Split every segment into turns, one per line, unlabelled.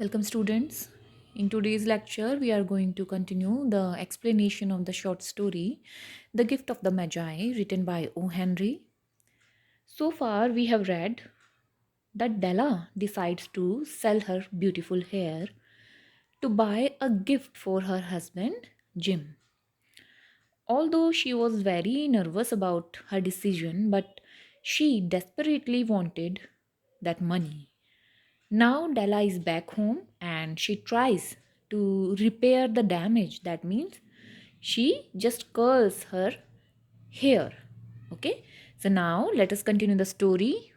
Welcome, students. In today's lecture, we are going to continue the explanation of the short story, The Gift of the Magi, written by O. Henry. So far, we have read that Della decides to sell her beautiful hair to buy a gift for her husband, Jim. Although she was very nervous about her decision, but she desperately wanted that money. Now Della is back home and she tries to repair the damage. That means she just curls her hair. Okay, so now let us continue the story.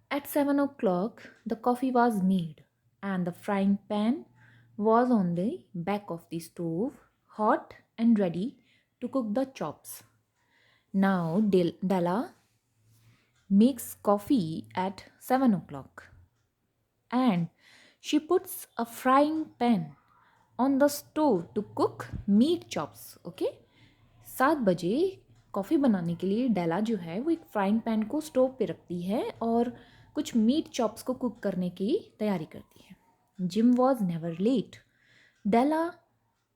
At 7 o'clock, the coffee was made and the frying pan was on the back of the stove, hot and ready to cook the chops. Now Della makes coffee at 7 o'clock and she puts a frying pan on the stove to cook meat chops. Okay 7 बजे coffee बनाने के लिए डेला जो है वो एक frying pan को stove पे रखती है और कुछ मीट चॉप्स को कुक करने की तैयारी करती है. Jim was never late. Della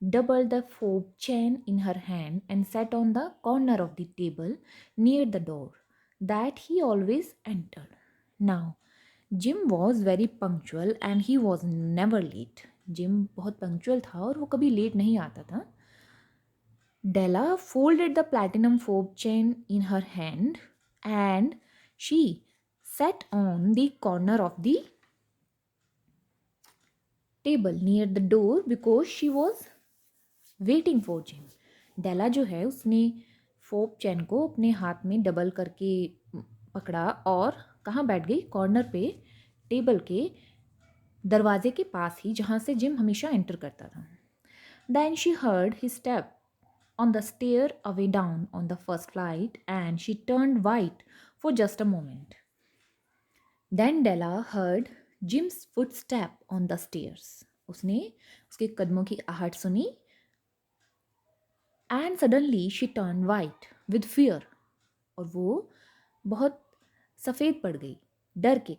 doubled the fob chain in her hand and sat on the corner of the table near the door that he always entered. Now, Jim was very punctual and he was never late. Jim बहुत punctual था और वो कभी late नहीं आता था. Della folded the platinum fob chain in her hand and she sat on the corner of the table near the door because she was waiting for Jim. Della जो है उसने फोप चैन को अपने हाथ में डबल करके पकड़ा और कहाँ बैठ गई? कॉर्नर पे टेबल के दरवाजे के पास ही जहाँ से जिम हमेशा एंटर करता था. Then she heard his step on the stair away down on the first flight and she turned white for just a moment. Then Della heard Jim's footstep on the stairs. उसने उसके कदमों की आहट सुनी and suddenly she turn white with fear. और वो बहुत सफ़ेद पड़ गई डर के.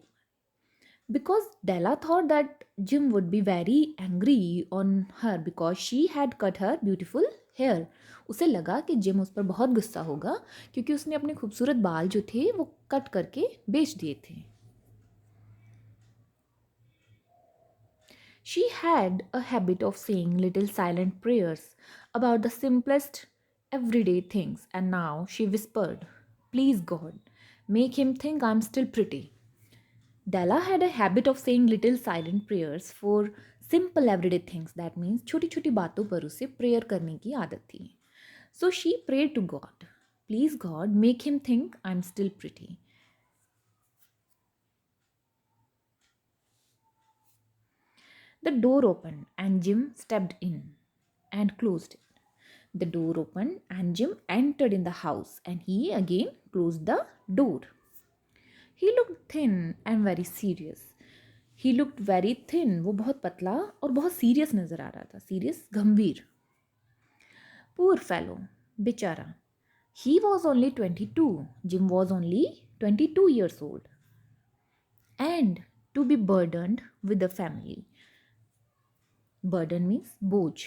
Because Della thought that Jim would be very angry on her because she had cut her beautiful hair. उसे लगा कि जिम उस पर बहुत गुस्सा होगा क्योंकि उसने अपने खूबसूरत बाल जो थे वो कट करके बेच दिए थे. She had a habit of saying little silent prayers about the simplest everyday things, and now she whispered, "Please, God, make him think I'm still pretty." Della had a habit of saying little silent prayers for simple everyday things. That means छोटी छोटी बातों पर उसे prayer करने की आदत थी. So she prayed to God, "Please, God, make him think I'm still pretty." The door opened and Jim stepped in and closed it. The door opened and Jim entered in the house and he again closed the door. He looked thin and very serious. He looked very thin. वो बहुत पतला और बहुत serious नज़र आ रहा था. Serious गंभीर. Poor fellow. बेचारा. He was only 22. Jim was only 22 years old. And to be burdened with the family. Burden means बोझ.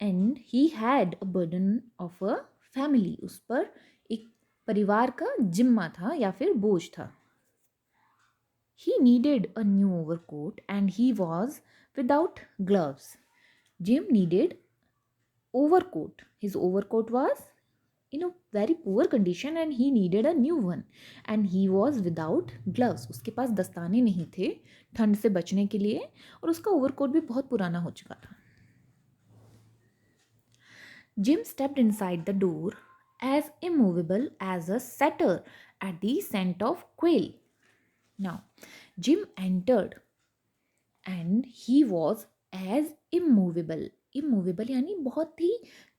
And he had a burden of a family. उस पर एक परिवार का जिम्मा था या फिर बोझ था. He needed a new overcoat and he was without gloves. Gym needed overcoat. His overcoat was in a very poor condition and he needed a new one. And he was without gloves. उसके पास दस्ताने नहीं थे ठंड से बचने के लिए और उसका ओवरकोट भी बहुत पुराना हो चुका था. Jim stepped inside the door as immovable as a setter at the scent of quail. Now, Jim entered and he was as immovable. Immovable यानी बहुत ही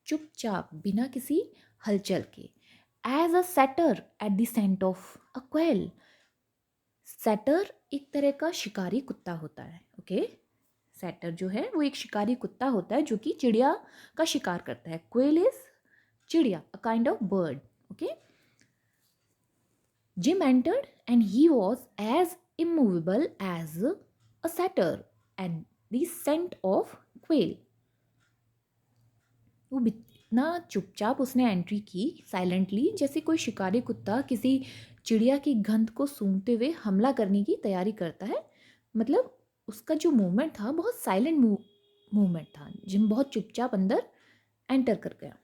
चुपचाप बिना किसी हलचल के. As a setter at the scent of a quail. Setter एक तरह का शिकारी कुत्ता होता है. ओके सेटर जो है वो एक शिकारी कुत्ता होता है जो कि चिड़िया का शिकार करता है. क्वेल इज चिड़िया, a kind of bird. Okay Jim entered and he was as immovable as a satyr at the scent of quail. वो इतना चुपचाप उसने एंट्री की साइलेंटली, जैसे कोई शिकारी कुत्ता किसी चिड़िया की गंध को सूंघते हुए हमला करने की तैयारी करता है। मतलब उसका जो मूवमेंट था बहुत साइलेंट मूवमेंट था। जिम बहुत चुपचाप अंदर एंटर कर गया।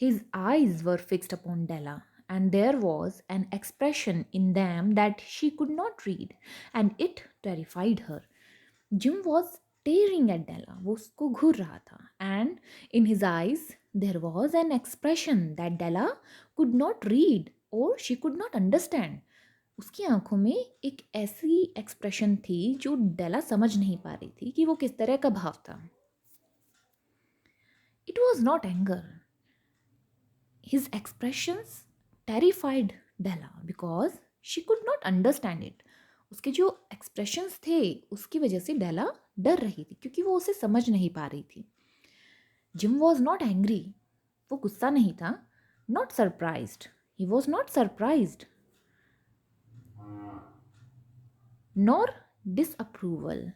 His eyes were fixed upon Della, and there was an expression in them that she could not read, and it terrified her. Jim was staring at Della, वो उसको घूर रहा था, and in his eyes there was an expression that Della could not read or she could not understand. उसकी आंखों में एक ऐसी एक्सप्रेशन थी जो डेला समझ नहीं पा रही थी कि वो किस तरह का भाव था। It was not anger. His expressions terrified Della because she could not understand it. उसके जो एक्सप्रेशंस थे उसकी वजह से डेला डर रही थी क्योंकि वो उसे समझ नहीं पा रही थी। जिम वॉज नॉट एंग्री, वो गुस्सा नहीं था। Not surprised, he was not surprised. Nor disapproval,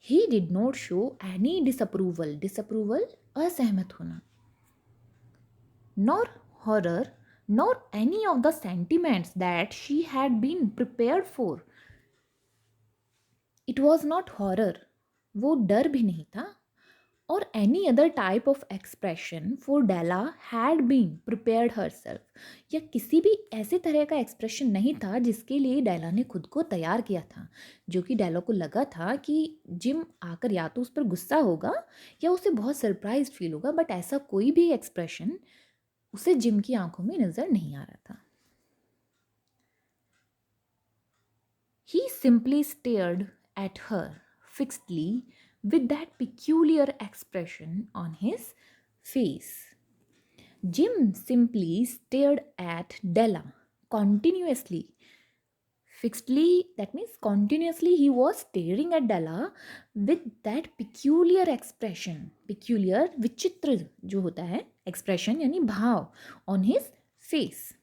he did not show any disapproval. Disapproval असहमत होना। Nor horror, nor any of the sentiments that she had been prepared for. It was not horror, वो डर भी नहीं था, or any other type of expression, for Della had been prepared herself. या किसी भी ऐसे तरह का एक्सप्रेशन नहीं था जिसके लिए डेला ने खुद को तैयार किया था, जो कि डेला को लगा था कि जिम आकर या तो उस पर गुस्सा होगा या उसे बहुत सरप्राइज फील होगा, बट ऐसा कोई भी एक्सप्रेशन उसे जिम की आंखों में नजर नहीं आ रहा था। He simply stared at her fixedly with that peculiar expression on his face. Jim simply stared at Della continuously. Fixedly, that means continuously, he was staring at Della with that peculiar expression. Peculiar, विचित्र जो होता है expression यानी भाव, on his face.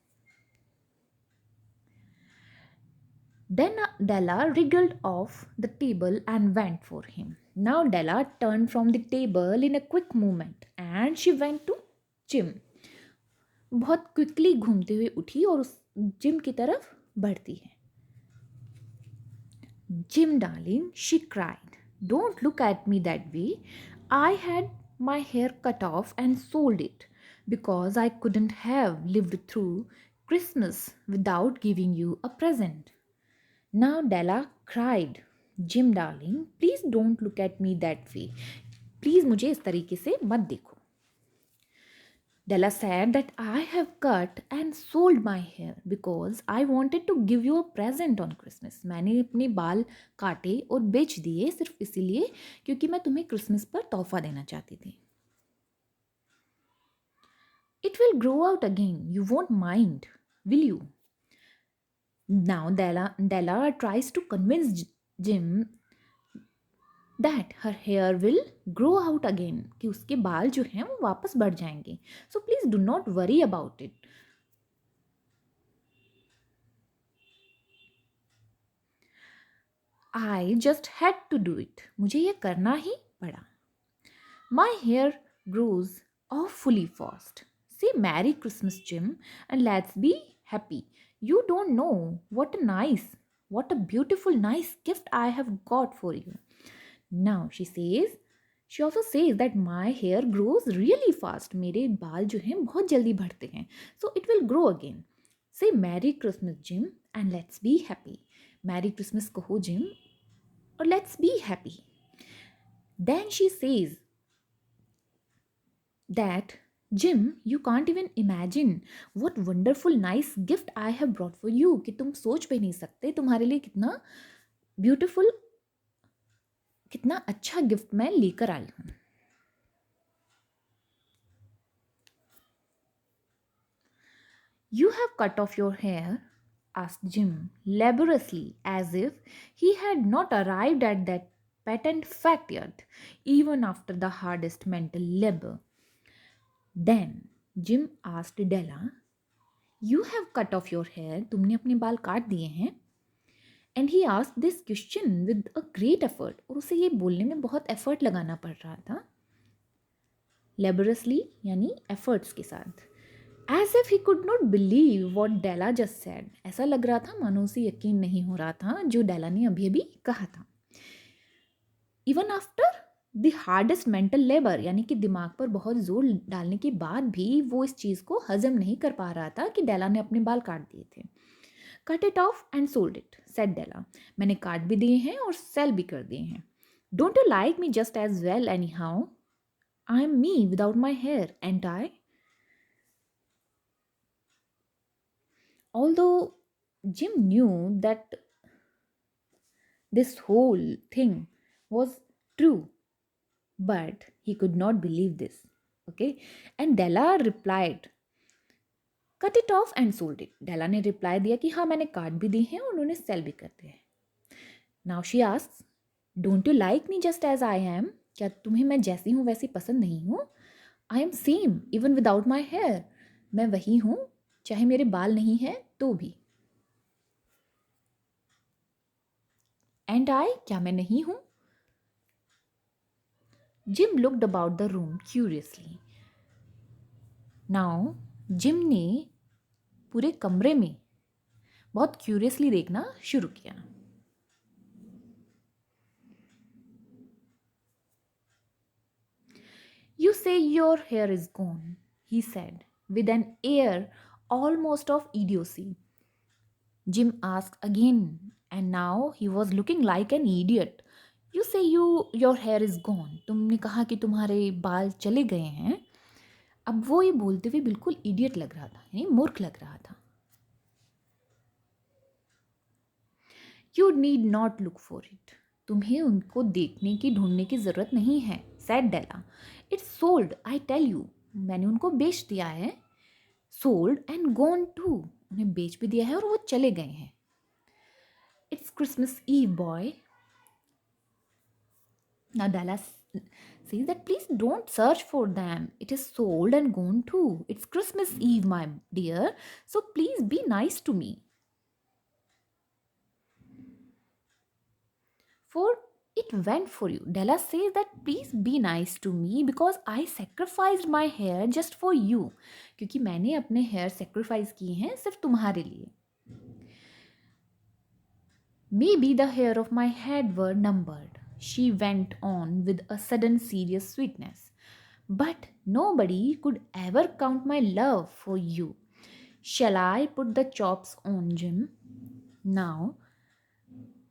Then Della wriggled off the table and went for him. Now Della turned from the table in a quick movement and she went to Jim. बहुत quickly घूमते हुए उठी और उस जिम की तरफ बढ़ती है। Jim darling, she cried, don't look at me that way. I had my hair cut off and sold it because I couldn't have lived through Christmas without giving you a present. Now Della cried, Jim darling, please don't look at me that way. Please मुझे इस तरीके से मत देखो। Della said that I have cut and sold my hair because I wanted to give you a present on Christmas. मैंने अपने बाल काटे और बेच दिए सिर्फ इसीलिए क्योंकि मैं तुम्हें क्रिसमस पर तोहफा देना चाहती थी। It will grow out again. You won't mind, will you? Now Della tries to convince Jim that her hair will grow out again, कि उसके बाल जो हैं वो वापस बढ़ जाएंगे. So please do not worry about it. I just had to do it. मुझे ये करना ही पड़ा. My hair grows awfully fast. Say Merry Christmas, Jim, and let's be happy. You don't know what a beautiful, nice gift I have got for you. Now she also says that my hair grows really fast. मेरे बाल जो हैं बहुत जल्दी बढ़ते हैं. So it will grow again. Say Merry Christmas, Jim, and let's be happy. Merry Christmas कहो Jim, or let's be happy. Then she says that Jim, you can't even imagine what wonderful nice gift I have brought for you. कि तुम सोच भी नहीं सकते तुम्हारे लिए कितना ब्यूटीफुल, कितना अच्छा गिफ्ट मैं लेकर आई हूं. You have cut off your hair? Asked Jim laboriously, as if he had not arrived at that patent fact yet, even after the hardest mental labor. Then Jim asked Della, you have cut off your hair, तुमने अपने बाल काट दिए हैं. And he asked this question with a great effort, और उसे ये बोलने में बहुत एफर्ट लगाना पड़ रहा था. लेबरसली यानी एफर्ट्स के साथ. As if he could not believe what Della just said, ऐसा लग रहा था मानो उसे यकीन नहीं हो रहा था जो डेला ने अभी अभी कहा था. Even after the hardest mental labour, यानी कि दिमाग पर बहुत जोर डालने के बाद भी वो इस चीज़ को हजम नहीं कर पा रहा था कि डेला ने अपने बाल काट दिए थे. Cut it off and sold it, said Della. मैंने काट भी दिए हैं और सेल भी कर दिए हैं. Don't you like me just as well anyhow? I am me without my hair and I. Although Jim knew that this whole thing was true, but he could not believe this. Okay, and Della replied, "Cut it off and sold it." Della ने reply दिया कि हाँ मैंने काट भी दी हैं और उन्होंने sell भी कर दिए हैं. Now she asks, "Don't you like me just as I am?" क्या तुम्हें मैं जैसी हूँ वैसी पसंद नहीं हूँ? I am same even without my hair. मैं वही हूँ चाहे मेरे बाल नहीं हैं तो भी. एंड आई, क्या मैं नहीं हूं? Gym looked about the room curiously. Now gym ने पूरे कमरे में बहुत क्यूरियसली देखना शुरू किया. You say your hair is gone, he said with an air almost of idiocy. Jim asked again, and now he was looking like an idiot. You say your hair is gone. तुमने कहा कि तुम्हारे बाल चले गए हैं. अब वो ये बोलते हुए बिल्कुल इडियट लग रहा था, यानी मूर्ख लग रहा था. You need not look for it, तुम्हें उनको देखने की ढूंढने की ज़रूरत नहीं है, said Della. It's sold I tell you, मैंने उनको बेच दिया है. सोल्ड एंड गोन टू, उन्हें बेच भी दिया है और वो चले गए हैं. It's Christmas Eve boy. Now Dallas says that please don't search for them. It is sold and gone too. It's Christmas Eve, my dear. So please be nice to me. For it went for you. Della says that please be nice to me because I sacrificed my hair just for you. क्योंकि मैंने अपने hair sacrifice किए हैं सिर्फ तुम्हारे लिए. Maybe the hair of my head were numbered, she went on with a sudden serious sweetness. But nobody could ever count my love for you. Shall I put the chops on, Jim? Now,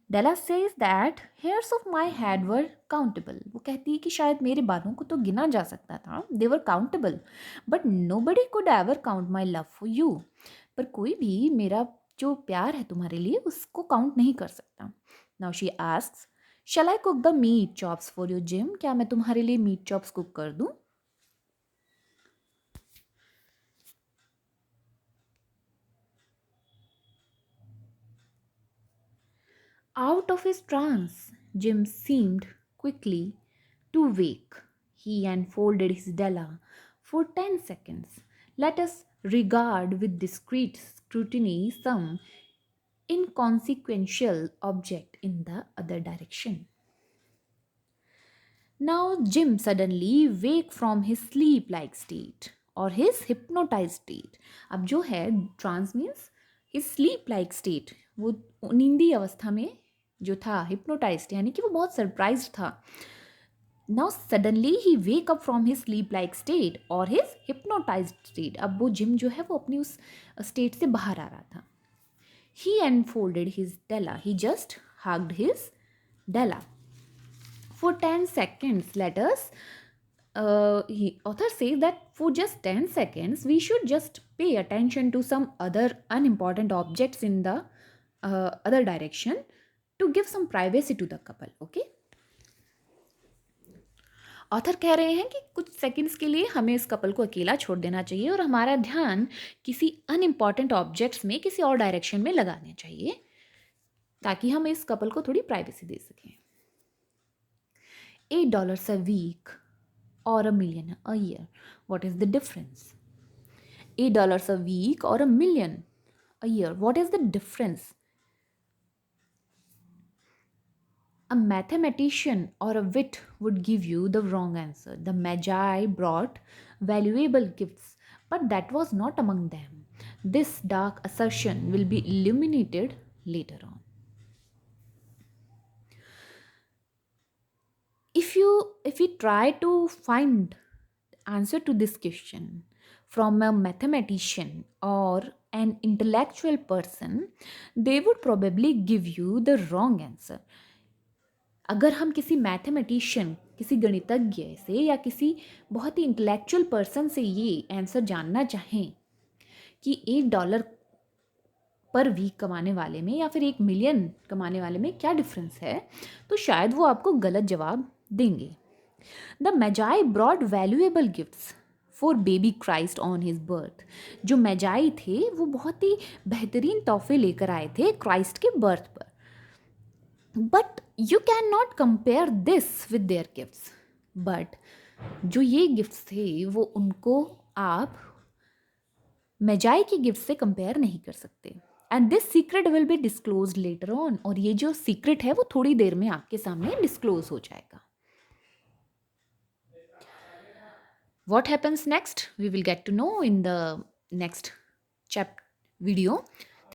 Della says that hairs of my head were countable. वो कहती है कि शायद मेरे बालों को तो गिना जा सकता था. They were countable. But nobody could ever count my love for you. पर कोई भी मेरा जो प्यार है तुम्हारे लिए उसको काउंट नहीं कर सकता. Now she asks, shall I cook the meat chops for you, Jim? क्या मैं तुम्हारे लिए meat chops कुक कर दूं? Out of his trance, Jim seemed quickly to wake. He unfolded his Della for 10 seconds. Let us regard with discreet scrutiny some inconsequential object in the other direction. Now Jim suddenly wake from his sleep-like state or his hypnotized state. अब जो है trance means his sleep-like state, वो नींदी अवस्था में जो था hypnotized यानी कि वो बहुत surprised था. Now suddenly he wake up from his sleep-like state or his hypnotized state. अब वो जिम जो है वो अपनी उस state से बाहर आ रहा था. He unfolded his Della. He just hugged his Della. For 10 seconds, let us, author says that for just 10 seconds, we should just pay attention to some other unimportant objects in the other direction to give some privacy to the couple. Okay? Author कह रहे हैं कि कुछ seconds के लिए हमें इस couple को अकेला छोड़ देना चाहिए और हमारा ध्यान किसी अनइम्पॉर्टेंट ऑब्जेक्ट्स में किसी और डायरेक्शन में लगाना चाहिए ताकि हम इस कपल को थोड़ी प्राइवेसी दे सकें. $8 a week or $1 million a year. What is the difference? $8 a week or $1 million a year? What is the difference? A mathematician or a wit would give you the wrong answer. The Magi brought valuable gifts, but that was not among them. This dark assertion will be illuminated later on. If we try to find answer to this question from a mathematician or an intellectual person, they would probably give you the wrong answer. अगर हम किसी mathematician, किसी गणितज्ञ से या किसी बहुत ही intellectual person से ये आंसर जानना चाहें कि $8 पर वीक कमाने वाले में या फिर $1 million कमाने वाले में क्या डिफरेंस है, तो शायद वो आपको गलत जवाब देंगे. The Magi brought valuable gifts for baby Christ on his birth. जो मैजाई थे वो बहुत ही बेहतरीन तोहफे लेकर आए थे क्राइस्ट के बर्थ पर. But you can not compare this with their gifts. But जो ये गिफ्ट्स थे वो उनको आप मैजाई की गिफ्ट से कंपेयर नहीं कर सकते. And this secret will be disclose later on. और ये जो सीक्रेट है वो थोड़ी देर में आपके सामने डिस्क्लोज हो जाएगा. What happens next? We will get to know in the next video.